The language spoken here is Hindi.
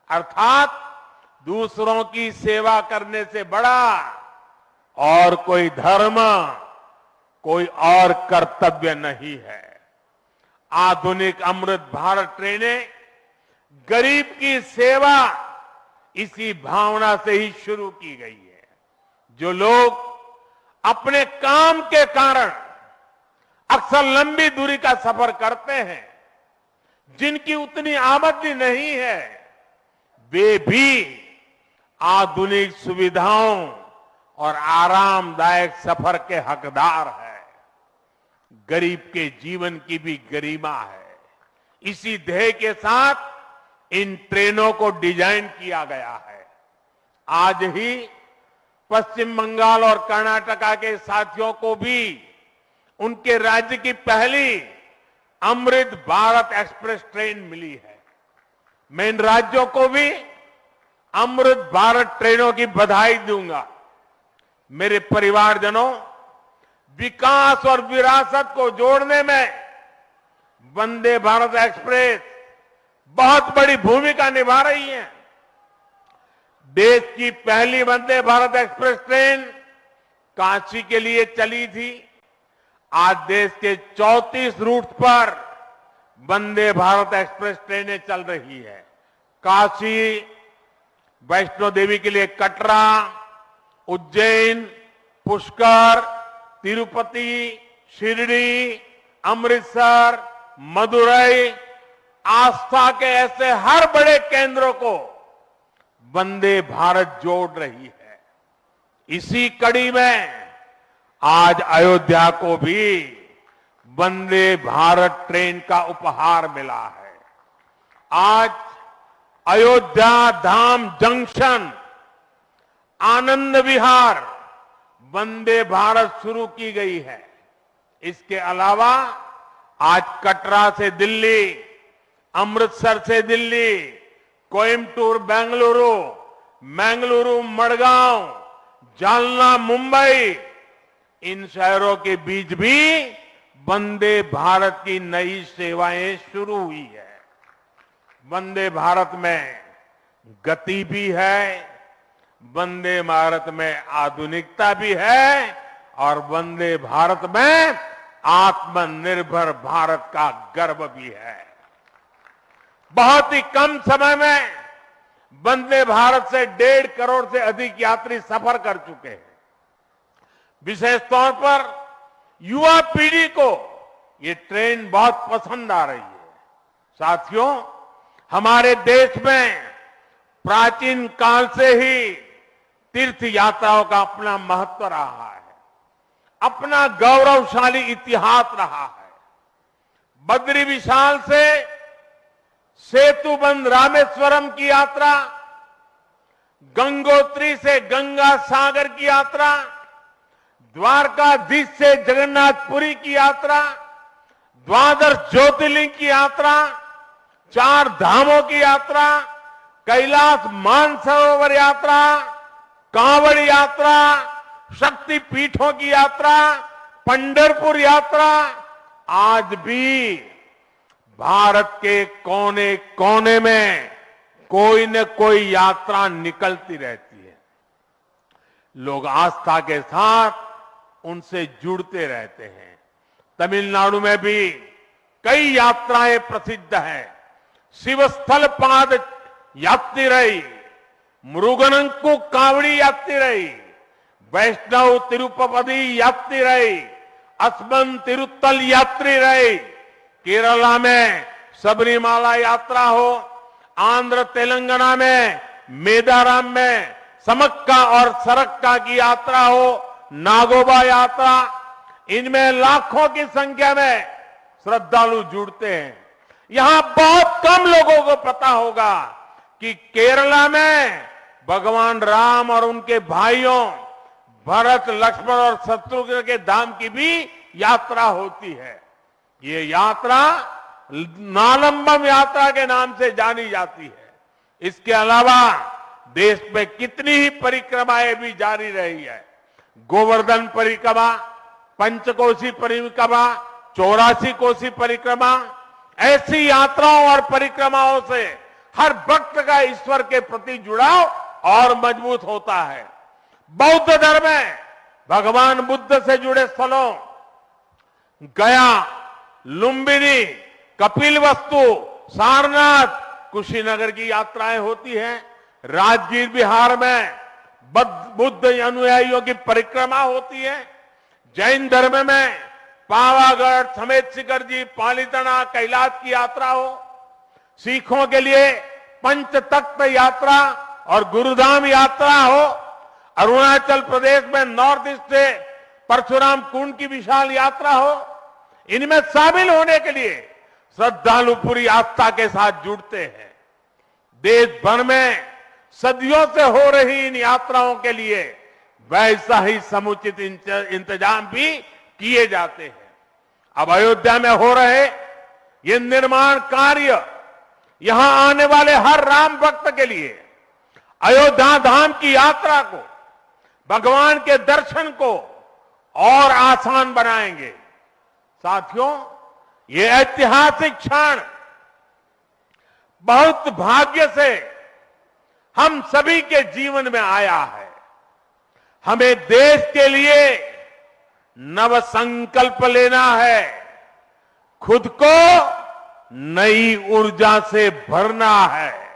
अर्थात दूसरों की सेवा करने से बड़ा और कोई धर्म, कोई और कर्तव्य नहीं है। आधुनिक अमृत भारत ट्रेनें गरीब की सेवा इसी भावना से ही शुरू की गई है। जो लोग अपने काम के कारण अक्सर लंबी दूरी का सफर करते हैं, जिनकी उतनी आमदनी नहीं है, वे भी आधुनिक सुविधाओं और आरामदायक सफर के हकदार है। गरीब के जीवन की भी गरिमा है। इसी ध्येय के साथ इन ट्रेनों को डिजाइन किया गया है। आज ही पश्चिम बंगाल और कर्नाटका के साथियों को भी उनके राज्य की पहली अमृत भारत एक्सप्रेस ट्रेन मिली है। मैं इन राज्यों को भी अमृत भारत ट्रेनों की बधाई दूंगा। मेरे परिवारजनों, विकास और विरासत को जोड़ने में वंदे भारत एक्सप्रेस बहुत बड़ी भूमिका निभा रही है। देश की पहली वंदे भारत एक्सप्रेस ट्रेन काशी के लिए चली थी। आज देश के 34 रूट पर वंदे भारत एक्सप्रेस ट्रेनें चल रही है। काशी, वैष्णो देवी के लिए कटरा, उज्जैन, पुष्कर, तिरुपति, शिरडी, अमृतसर, मदुरई, आस्था के ऐसे हर बड़े केंद्रों को वंदे भारत जोड़ रही है। इसी कड़ी में आज अयोध्या को भी वंदे भारत ट्रेन का उपहार मिला है। आज अयोध्या धाम जंक्शन, आनंद विहार वंदे भारत शुरू की गई है। इसके अलावा आज कटरा से दिल्ली, अमृतसर से दिल्ली, कोयम्बटूर बेंगलुरु, मंगलुरु मडगांव, जालना मुंबई, इन शहरों के बीच भी वंदे भारत की नई सेवाएं शुरू हुई है। वंदे भारत में गति भी है, वंदे भारत में आधुनिकता भी है और वंदे भारत में आत्मनिर्भर भारत का गर्व भी है। बहुत ही कम समय में वंदे भारत से 1.5 करोड़ से अधिक यात्री सफर कर चुके हैं। विशेष तौर पर युवा पीढ़ी को ये ट्रेन बहुत पसंद आ रही है। साथियों, हमारे देश में प्राचीन काल से ही तीर्थ यात्राओं का अपना महत्व रहा है, अपना गौरवशाली इतिहास रहा है। बद्री विशाल से सेतुबंध रामेश्वरम की यात्रा, गंगोत्री से गंगा सागर की यात्रा, द्वारकाधीश से जगन्नाथपुरी की यात्रा, द्वादश ज्योतिर्लिंग की यात्रा, 4 धामों की यात्रा, कैलाश मानसरोवर यात्रा, कांवड़ यात्रा, शक्ति पीठों की यात्रा, पंढरपुर यात्रा, आज भी भारत के कोने कोने में कोई न कोई यात्रा निकलती रहती है। लोग आस्था के साथ उनसे जुड़ते रहते हैं। तमिलनाडु में भी कई यात्राएं प्रसिद्ध हैं। शिवस्थल पाद यात्रिरई, मुरुगनंकु कावड़ी यात्रिरई, वैष्णव तिरुपति यात्रिरई, अस्मन तिरुत्तल यात्रिरई, केरला में सबरीमाला यात्रा हो, आंध्र तेलंगाना में मेदाराम में समक्का और सरक्का की यात्रा हो, नागोबा यात्रा, इनमें लाखों की संख्या में श्रद्धालु जुड़ते हैं। यहां बहुत कम लोगों को पता होगा कि केरला में भगवान राम और उनके भाइयों भरत, लक्ष्मण और शत्रुघ्न के धाम की भी यात्रा होती है। ये यात्रा नालंबम यात्रा के नाम से जानी जाती है। इसके अलावा देश में कितनी ही परिक्रमाएं भी जारी रही है। गोवर्धन परिक्रमा, पंचकोशी परिक्रमा, 84 कोसी परिक्रमा, ऐसी यात्राओं और परिक्रमाओं से हर भक्त का ईश्वर के प्रति जुड़ाव और मजबूत होता है। बौद्ध धर्म में भगवान बुद्ध से जुड़े स्थलों गया, लुम्बिनी, कपिलवस्तु, सारनाथ, कुशीनगर की यात्राएं होती हैं। राजगीर बिहार में बुद्ध अनुयायियों की परिक्रमा होती है। जैन धर्म में पावागढ़, समेत शिखर जी, पालीताना, कैलाश की यात्रा हो। सिखों के लिए पंच तख्त यात्रा और गुरुधाम यात्रा हो। अरुणाचल प्रदेश में नॉर्थ ईस्ट से परशुराम कुंड की विशाल यात्रा हो। इनमें शामिल होने के लिए श्रद्धालु पूरी आस्था के साथ जुड़ते हैं। देश भर में सदियों से हो रही इन यात्राओं के लिए वैसा ही समुचित इंतजाम भी किए जाते हैं। अब अयोध्या में हो रहे ये निर्माण कार्य यहां आने वाले हर राम भक्त के लिए अयोध्या धाम की यात्रा को, भगवान के दर्शन को और आसान बनाएंगे। साथियों, ये ऐतिहासिक क्षण बहुत भाग्य से हम सभी के जीवन में आया है। हमें देश के लिए नव संकल्प लेना है, खुद को नई ऊर्जा से भरना है।